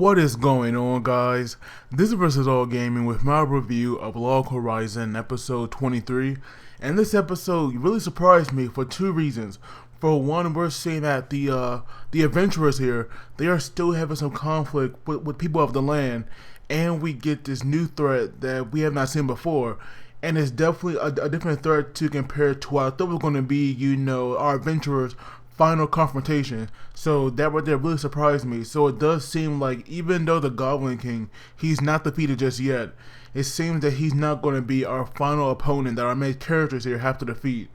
What is going on, guys? This is Versus All Gaming with my review of Log Horizon episode 23. And this episode really surprised me for two reasons. For one, we're seeing that the adventurers here, they are still having some conflict with people of the land, and we get this new threat that we have not seen before. And it's definitely a different threat to compare to what I thought was going to be, our adventurers' final confrontation. So that right there really surprised me. So it does seem like even though the Goblin King, he's not defeated just yet, it seems that he's not going to be our final opponent that our main characters here have to defeat.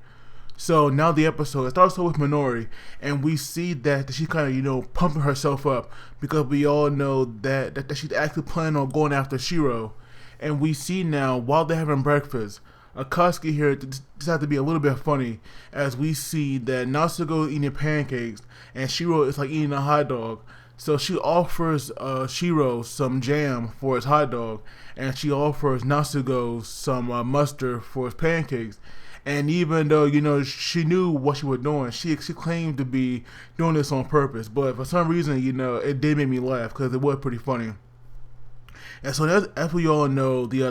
So now the episode, it starts off with Minori, and we see that she's kind of, pumping herself up because we all know that she's actually planning on going after Shiro. And we see now, while they're having breakfast, Akatsuki here just have to be a little bit funny as we see that Natsuko is eating pancakes and Shiro is like eating a hot dog. So she offers Shiro some jam for his hot dog, and she offers Natsuko some mustard for his pancakes. And even though, she knew what she was doing, she claimed to be doing this on purpose. But for some reason, it did make me laugh because it was pretty funny. And so as we all know, the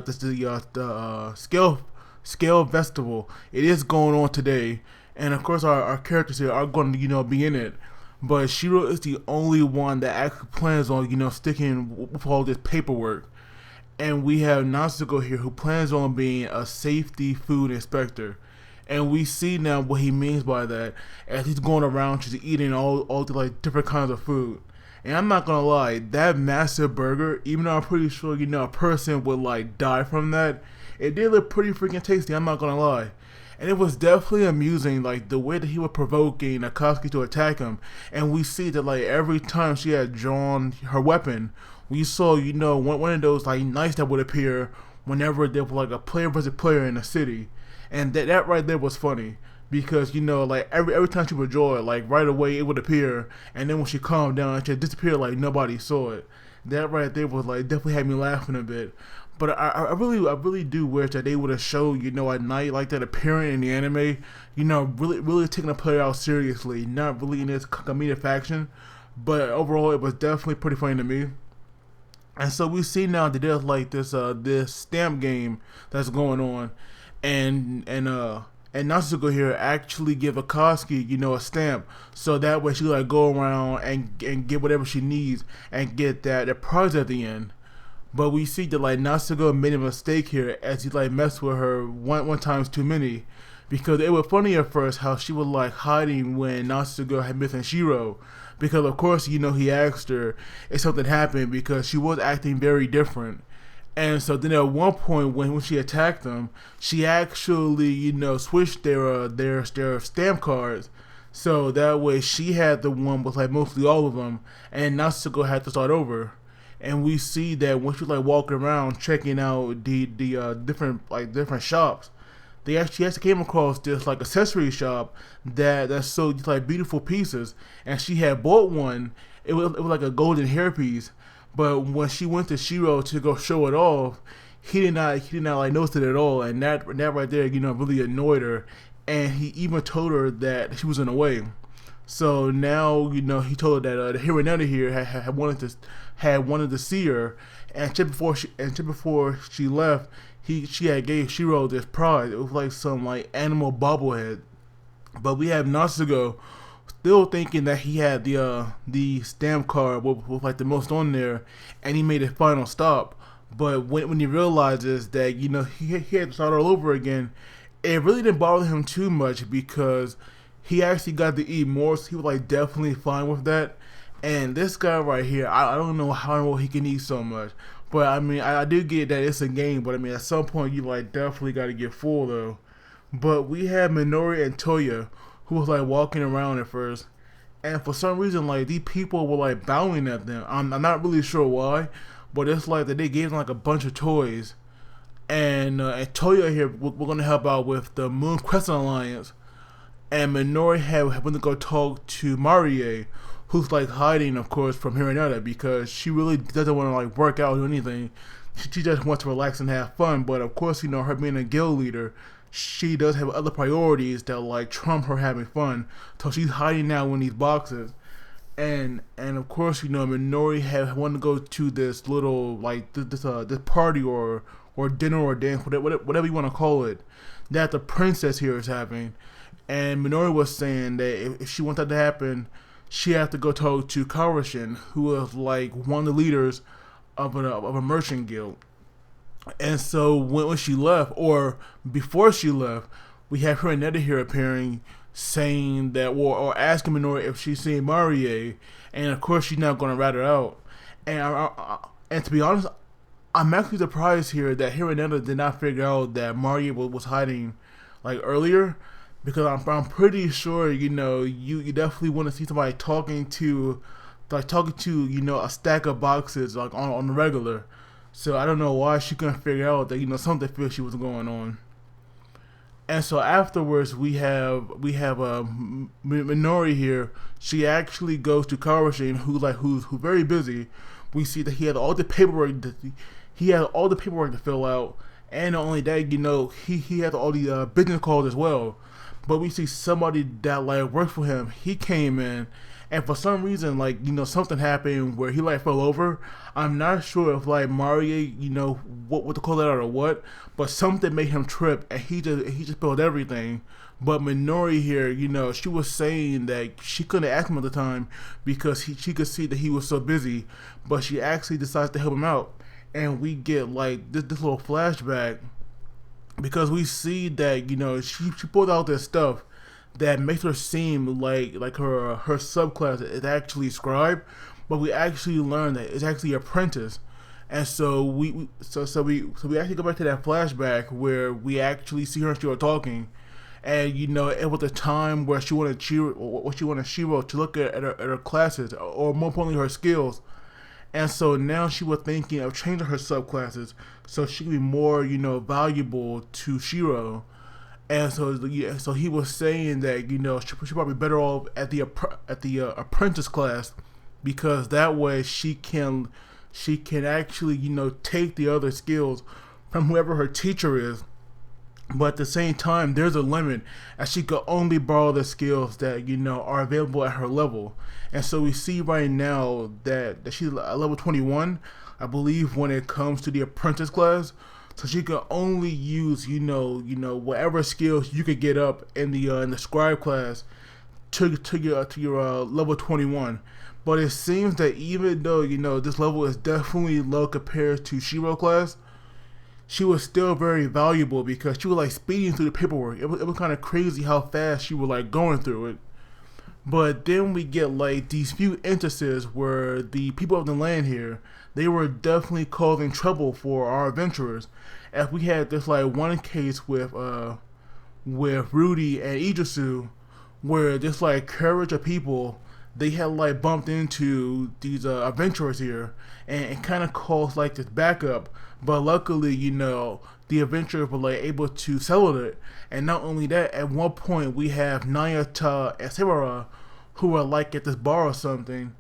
scale festival, it is going on today, and of course our characters here are going to be in it. But Shiro is the only one that actually plans on sticking with all this paperwork. And we have Natsuko here who plans on being a safety food inspector. And we see now what he means by that as he's going around just eating all the different kinds of food. And I'm not gonna lie, that massive burger, even though I'm pretty sure a person would die from that, it did look pretty freaking tasty, I'm not gonna lie. And it was definitely amusing, the way that he was provoking Akatsuki to attack him. And we see that every time she had drawn her weapon, we saw one of those knights that would appear whenever there was a player versus player in the city. And that right there was funny. Because every time she would draw it, right away it would appear, and then when she calmed down, it just disappeared like nobody saw it. That right there was definitely had me laughing a bit. But I really do wish that they would have showed a knight like that appearing in the anime. Really taking the player out seriously, not really in this comedic faction. But overall, it was definitely pretty funny to me. And so we see now that there's this stamp game that's going on, and Natsuko here actually give Akatsuki, a stamp, so that way she go around and get whatever she needs and get that prize at the end. But we see that Natsuko made a mistake here as he messed with her one times too many, because it was funny at first how she was hiding when Natsuko had missing Shiro, because of course he asked her if something happened because she was acting very different. And so then at one point when she attacked them, she actually, switched their stamp cards. So that way she had the one with mostly all of them, and Natsuko had to start over. And we see that when she walking around checking out the different shops, she actually came across this accessory shop that sold beautiful pieces, and she had bought one. It was a golden hairpiece. But when she went to Shiro to go show it off, he did not notice it at all, and that right there, really annoyed her. And he even told her that she was in the way. So now, he told her that the Hiraneta here had wanted to see her, and just before she left, she had gave Shiro this prize. It was some animal bobblehead. But we have Natsuko still thinking that he had the stamp card with the most on there, and he made his final stop. But when he realizes that he had to start all over again, it really didn't bother him too much because he actually got to eat more, so he was definitely fine with that. And this guy right here, I don't know how he can eat so much, but I do get that it's a game, but at some point you definitely got to get full though. But we have Minori and Toya, who was walking around at first, and for some reason these people were bowing at them. I'm not really sure why, but it's that they gave them a bunch of toys, and Toya here we're gonna help out with the Moon Crescent Alliance, and Minori went to go talk to Marie, who's hiding of course from Hiraneta because she really doesn't want to work out or do anything. She just wants to relax and have fun, but of course her being a guild leader, she does have other priorities that trump her having fun. So she's hiding now in these boxes. And of course, Minori had wanted to go to this little like this party or dinner or dance, whatever you want to call it, that the princess here is having. And Minori was saying that if she wants that to happen, she had to go talk to Kawashi, who was like one of the leaders of a merchant guild. And so when she left, or before she left, we have Hironetta here appearing, saying that, or asking Minori if she's seen Marie, and of course she's not going to rat her out. And to be honest, I'm actually surprised here that Hironetta did not figure out that Marie was hiding like earlier, because I'm pretty sure you definitely want to see somebody talking to a stack of boxes like on the regular. So I don't know why she couldn't figure out that something fishy was going on. And so afterwards we have Minori here. She actually goes to Kawashi, who's very busy. We see that he had all the paperwork to fill out, and not only that, he has all the business calls as well. But we see somebody that like works for him. He came in, and for some reason, something happened where he fell over. I'm not sure if Mario, what to call that or what, but something made him trip, and he just spilled everything. But Minori here, she was saying that she couldn't ask him at the time because she could see that he was so busy, but she actually decides to help him out, and we get this little flashback because we see that she pulled out this stuff that makes her seem like her subclass is actually scribe, but we actually learn that it's actually apprentice. And so we actually go back to that flashback where we actually see her and Shiro talking, and it was a time where she wanted Shiro to look at her classes, or more importantly her skills. And so now she was thinking of changing her subclasses so she could be more valuable to Shiro. And so he was saying that she probably better off at the apprentice class, because that way she can actually take the other skills from whoever her teacher is. But at the same time, there's a limit, as she could only borrow the skills that are available at her level. And so we see right now that she's at level 21, I believe, when it comes to the apprentice class. So she can only use whatever skills you could get up in the scribe class to your level 21. But it seems that even though this level is definitely low compared to Shiro class, she was still very valuable because she was speeding through the paperwork. It was kind of crazy how fast she was going through it. But then we get these few instances where the people of the land here, they were definitely causing trouble for our adventurers. As we had this one case with Rudy and Ijusu, where this courage of people, they had bumped into these adventurers here, and it kind of caused this backup. But luckily, the adventurers were able to settle it. And not only that, at one point we have Nayata and Sebara, who are at this bar or something.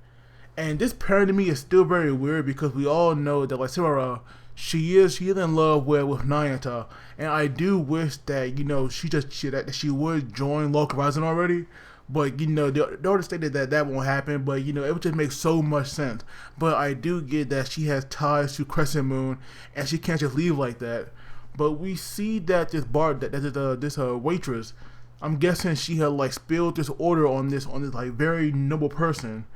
And this pairing to me is still very weird, because we all know that Sebara, she is in love with Nayata, and I do wish that that she would join Local Horizon already. But they already stated that won't happen. But it would just make so much sense. But I do get that she has ties to Crescent Moon, and she can't just leave like that. But we see that this this waitress, I'm guessing she had spilled this order on this very noble person,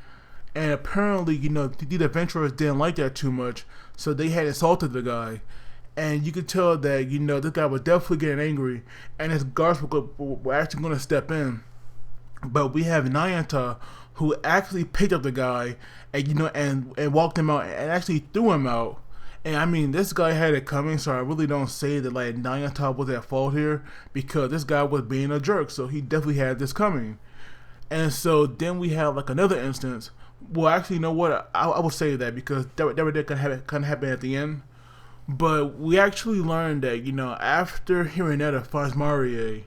and apparently the adventurers didn't like that too much, so they had insulted the guy. And you could tell that this guy was definitely getting angry, and his guards were actually going to step in. But we have Nayata, who actually picked up the guy and walked him out, and actually threw him out. And I mean, this guy had it coming, so I really don't say that Nayata was at fault here, because this guy was being a jerk, so he definitely had this coming. And so then we have another instance. Well, actually, you know what? I will say that, because that kind of happen at the end. But we actually learned that after Hironetta finds Marie,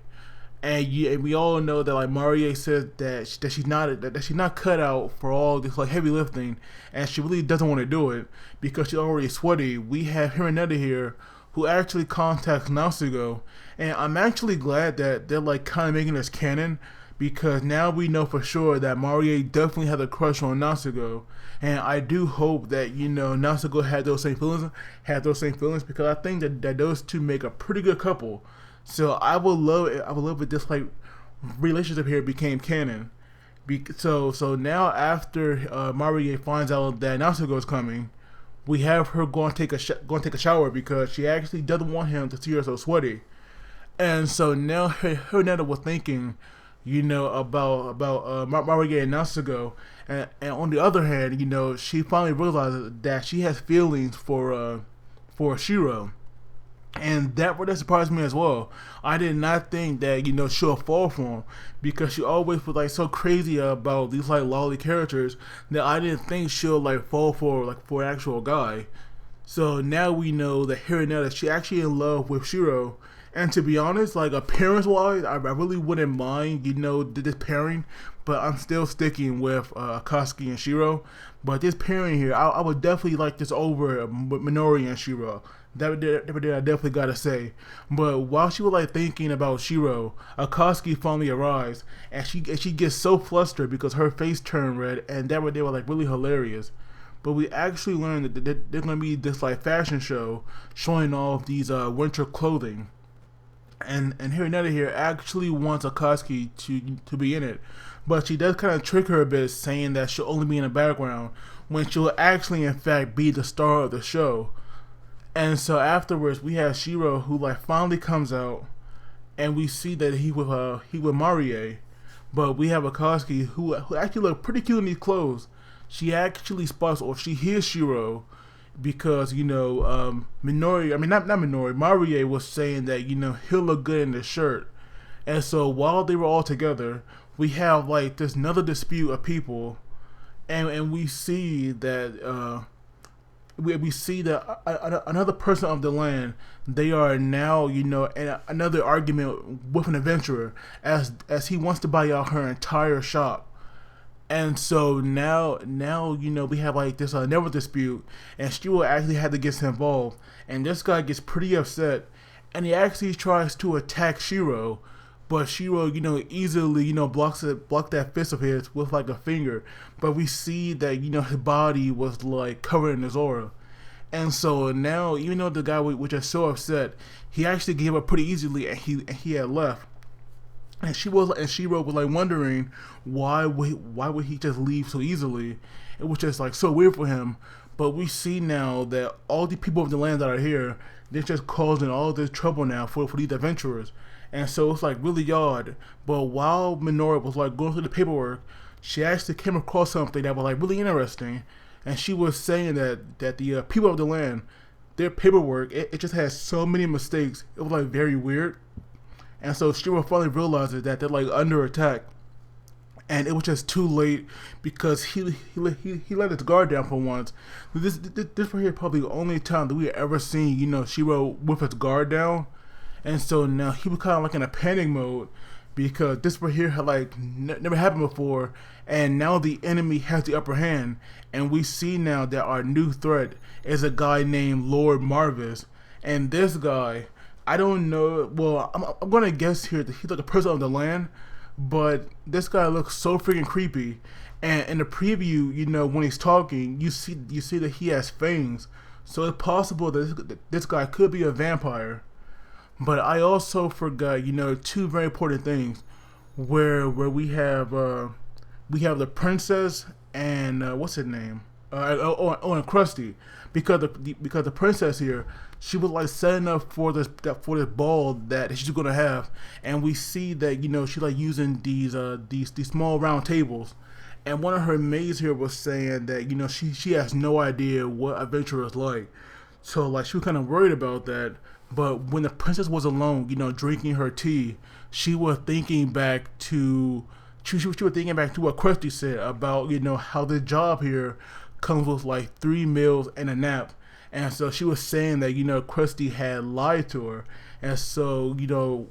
and we all know that Marie says that she's not cut out for all this heavy lifting, and she really doesn't want to do it because she's already sweaty. We have Hironetta here, who actually contacts Nasugo, and I'm actually glad that they're kind of making this canon, because now we know for sure that Marie definitely had a crush on Natsuko, and I do hope that Natsuko had those same feelings, because I think that those two make a pretty good couple. So I would love it. I would love if this like relationship here became canon. So now after Marie finds out that Natsuko is coming, we have her go and take a shower because she actually doesn't want him to see her so sweaty. And so now her and Netta were thinking, about Marie and Natsuko, and on the other hand, she finally realized that she has feelings for Shiro. And that surprised me as well. I did not think that she'll fall for him, because she always was like so crazy about these like lolly characters that I didn't think she'll like fall for an actual guy. So now we know that Hironetta, she actually in love with Shiro. And to be honest, like appearance wise, I really wouldn't mind this pairing, but I'm still sticking with Akatsuki and Shiro. But this pairing here, I would definitely like this over Minori and Shiro. That I definitely gotta say. But while she was like thinking about Shiro, Akatsuki finally arrives, and she gets so flustered because her face turned red, and they were like really hilarious. But we actually learned that there's gonna be this like fashion show showing off these winter clothing, and Hironetta here actually wants Akatsuki to be in it, but she does kind of trick her a bit, saying that she'll only be in the background when she'll actually in fact be the star of the show. And so afterwards, we have Shiro, who like finally comes out, and we see that he with Marie, but we have Akatsuki, who actually look pretty cute in these clothes. She actually spots, or she hears Shiro, because Minori, I mean not Minori, Marie was saying that he'll look good in the shirt. And so while they were all together, we have like this another dispute of people, and we see that. We see that another person of the land, they are now in another argument with an adventurer, as he wants to buy out her entire shop. And so now we have like this another dispute, and Shiro actually had to get involved, and this guy gets pretty upset, and he actually tries to attack Shiro. But Shiro, easily, blocks that fist of his with like a finger. But we see that, his body was like covered in his aura. And so now, even though the guy was just so upset, he actually gave up pretty easily, and he had left. And Shiro was like wondering why would he just leave so easily? It was just like so weird for him. But we see now that all the people of the land that are here, they're just causing all this trouble now for these adventurers. And so it's like really odd. But while Minori was like going through the paperwork, she actually came across something that was like really interesting. And she was saying that the people of the land, their paperwork, it just has so many mistakes. It was like very weird. And so Shiro finally realizes that they're like under attack. And it was just too late, because he let his guard down for once. This right here probably the only time that we had ever seen Shiro with his guard down. And so now he was kind of like in a panic mode, because this right here had like never happened before, and now the enemy has the upper hand, and we see now that our new threat is a guy named Lord Marves. And this guy, I don't know, well, I'm gonna guess here that he's like a person of the land, but this guy looks so freaking creepy. And in the preview, when he's talking, you see that he has fangs, so it's possible that this guy could be a vampire. But I also forgot, two very important things, where we have the princess and what's her name? And Krusty, because the princess here, she was like setting up for this ball that she's gonna have, and we see that she's like using these small round tables, and one of her maids here was saying that she has no idea what adventure is like, so like she was kind of worried about that. But when the princess was alone, drinking her tea, she was thinking back to what Krusty said about how the job here comes with like 3 meals and a nap. And so she was saying that Krusty had lied to her, and so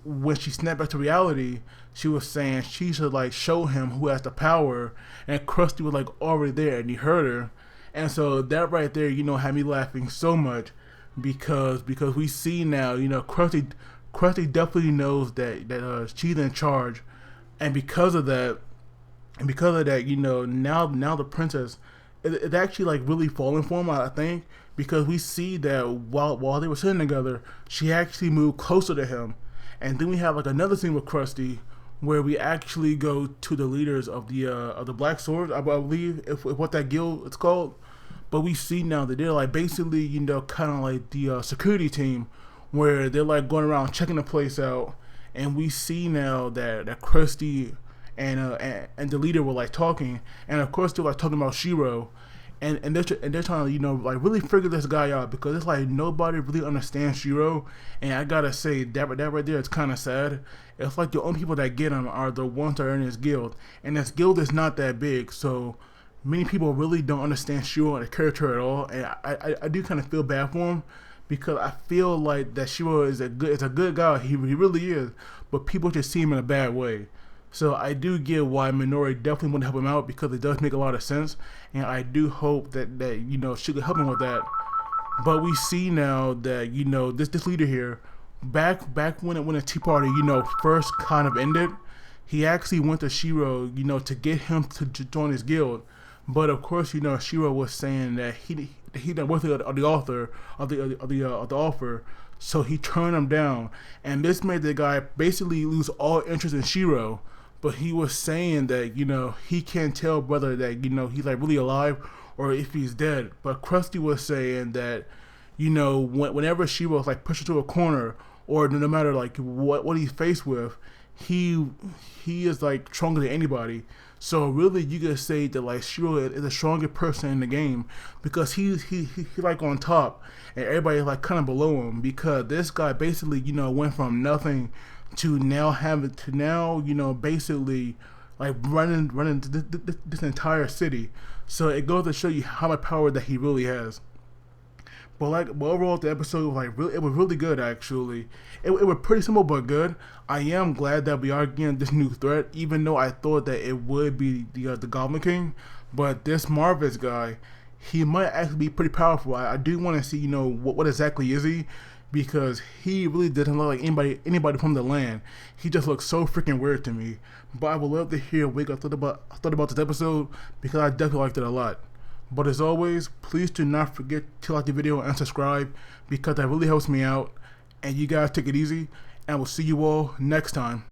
when she snapped back to reality, she was saying she should like show him who has the power, and Krusty was like already there, and he heard her. And so that right there had me laughing so much, because we see now Krusty definitely knows that she's in charge, and because of that, you know, now the princess, it actually like really falling for him, I think, because we see that while they were sitting together, she actually moved closer to him, and then we have like another scene with Krusty where we actually go to the leaders of the Black Swords, I believe, if what that guild it's called. But we see now that they're like basically, you know, kind of like the security team, where they're like going around checking the place out, and we see now that Krusty and the leader were like talking, and of course they're like talking about Shiro, and they're trying to, you know, like really figure this guy out, because it's like nobody really understands Shiro, and I gotta say that right there is kind of sad. It's like the only people that get him are the ones that are in his guild, and his guild is not that big, so many people really don't understand Shiro and the character at all, and I do kind of feel bad for him, because I feel like that Shiro is a good guy. He really is, but people just see him in a bad way. So I do get why Minori definitely want to help him out, because it does make a lot of sense, and I do hope that you know, she could help him with that. But we see now that, you know, this leader here, back when the Tea Party, you know, first kind of ended, he actually went to Shiro, you know, to get him to join his guild. But of course, you know, Shiro was saying that he not worthy of the offer, so he turned him down, and this made the guy basically lose all interest in Shiro. But he was saying that, you know, he can't tell whether that, you know, he's like really alive or if he's dead. But Krusty was saying that, you know, whenever Shiro was like pushed into a corner, or no matter like what he's faced with, he is like stronger than anybody. So really, you could say that like Shiro is the strongest person in the game, because he's like on top and everybody's like kind of below him, because this guy basically, you know, went from nothing to now you know, basically like running this entire city. So it goes to show you how much power that he really has. But overall, the episode was it was really good actually. It was pretty simple but good. I am glad that we are getting this new threat, even though I thought that it would be the Goblin King. But this Marves guy, he might actually be pretty powerful. I do want to see, you know, what exactly is he, because he really doesn't look like anybody from the land. He just looks so freaking weird to me. But I would love to hear what you thought about this episode, because I definitely liked it a lot. But as always, please do not forget to like the video and subscribe, because that really helps me out. And you guys take it easy, and we'll see you all next time.